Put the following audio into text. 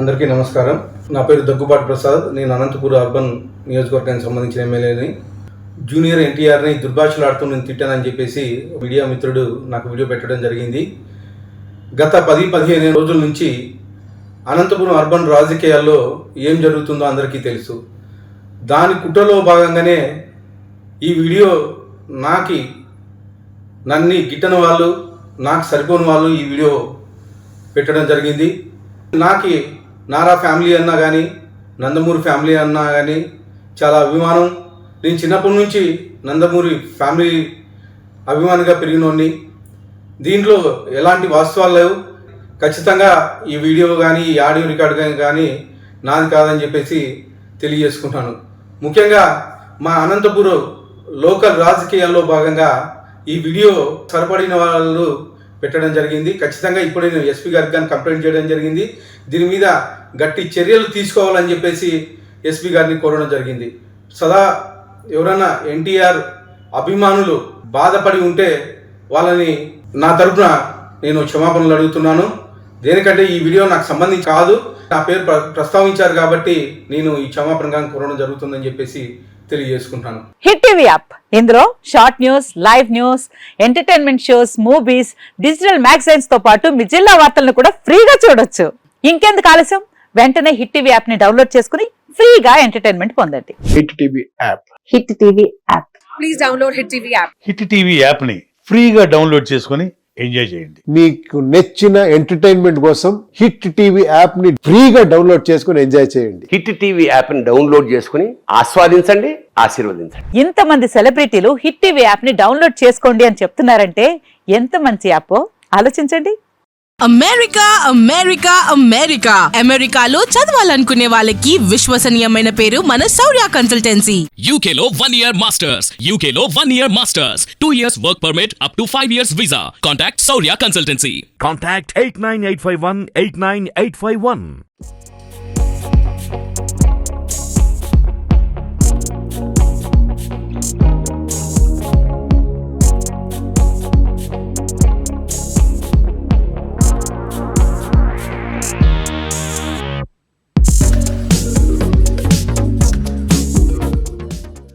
అందరికీ నమస్కారం. నా పేరు దగ్గుబాటి ప్రసాద్. నేను అనంతపూర్ అర్బన్ నియోజకవర్గానికి సంబంధించిన ఎమ్మెల్యేని. జూనియర్ ఎన్టీఆర్ని దుర్భాషలాడుతూ నేను తిట్టానని చెప్పేసి మీడియా మిత్రుడు నాకు వీడియో పెట్టడం జరిగింది. గత 10-15 రోజుల నుంచి అనంతపురం అర్బన్ రాజకీయాల్లో ఏం జరుగుతుందో అందరికీ తెలుసు. దాని కుట్రలో భాగంగానే ఈ వీడియో నన్ను గిట్టని వాళ్ళు, నాకు సరిపోని వాళ్ళు ఈ వీడియో పెట్టడం జరిగింది. నారా ఫ్యామిలీ అన్నా కానీ, నందమూరి ఫ్యామిలీ అన్నా కానీ చాలా అభిమానం. నేను చిన్నప్పటి నుంచి నందమూరి ఫ్యామిలీ అభిమానిగా పెరిగినోడిని. దీంట్లో ఎలాంటి వాస్తవాలు లేవు. ఖచ్చితంగా ఈ వీడియో కానీ, ఈ ఆడియో రికార్డు కానీ నాది కాదని చెప్పేసి తెలియజేసుకుంటాను. ముఖ్యంగా మా అనంతపురం లోకల్ రాజకీయాల్లో భాగంగా ఈ వీడియో సరిపడిన వాళ్ళు పెట్టడం జరిగింది. ఖచ్చితంగా ఇప్పుడు నేను ఎస్పీ గారికి కానీ కంప్లైంట్ చేయడం జరిగింది. దీని మీద గట్టి చర్యలు తీసుకోవాలని చెప్పేసి ఎస్పీ గారిని కోరడం జరిగింది. సదా ఎవరైనా ఎన్టీఆర్ అభిమానులు బాధపడి ఉంటే వాళ్ళని నా తరపున నేను క్షమాపణలు అడుగుతున్నాను. దేనికంటే ఈ వీడియో నాకు సంబంధించి కాదు, నా పేరు ప్రస్తావించారు కాబట్టి నేను ఈ క్షమాపణగా కోరడం జరుగుతుందని చెప్పేసి తెలియజేసుకుంటాను. హిట్ టీవీ యాప్, ఇందులో short news, live news, entertainment shows, movies, digital magazines తో పాటు మీ జిల్లా వార్తలను కూడా ఫ్రీగా చూడొచ్చు. ఇంకెందుకు ఆలస్యం, వెంటనే హిట్ టీవీ యాప్ ని డౌన్లోడ్ చేసుకుని ఫ్రీగా ఎంటర్టైన్మెంట్ పొందండి. Hit TV app. Hit TV app. Please download hit TV app. Hit TV app ని ఫ్రీగా డౌన్లోడ్ చేసుకుని ఎంజాయ్ చేయండి. మీకు నచ్చిన ఎంటర్టైన్మెంట్ కోసం హిట్ టీవీ యాప్ ని ఫ్రీగా డౌన్లోడ్ చేసుకుని ఎంజాయ్ చేయండి. హిట్ టీవీ యాప్ ని డౌన్లోడ్ చేసుకుని ఆస్వాదించండి, ఆశీర్వదించండి. ఇంతమంది సెలబ్రిటీలు హిట్ టీవీ యాప్ ని డౌన్లోడ్ చేసుకోండి అని చెప్తున్నారంటే ఎంత మంచి యాప్ ఆలోచించండి. అమెరికా అమెరికాలో చదవాలనుకునే వాళ్ళకి విశ్వసనీయమైన పేరు మన శౌర్య కన్సల్టెన్సీ. UK లో 1 year masters, 2 years work permit up to 5 years visa. Contact Saurya Consultancy. Contact 89851 89851.